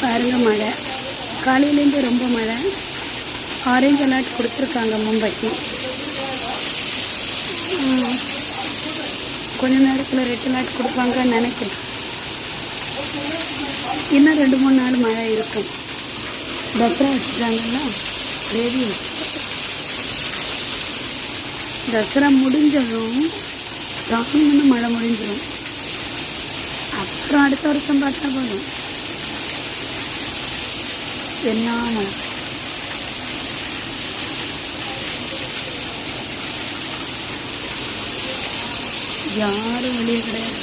பாருங்க மழை காலையிலேருந்து ரொம்ப மழை. ஆரஞ்சு அலர்ட் கொடுத்துருக்காங்க மும்பைக்கு. கொஞ்ச நேரத்தில் ரெட் அலர்ட் கொடுப்பாங்கன்னு நினைக்கிறேன். இன்னும் 2-3 நாள் மழை இருக்கும். தசரா வச்சுட்டாங்கல்ல தேவி. தசரா முடிஞ்சதும் தாமின்னு மழை முடிஞ்சிடும். அப்புறம் அடுத்த வருஷம் பார்த்தா போதும். என்ன மழை. யாரும் வெளியே கிடையாது.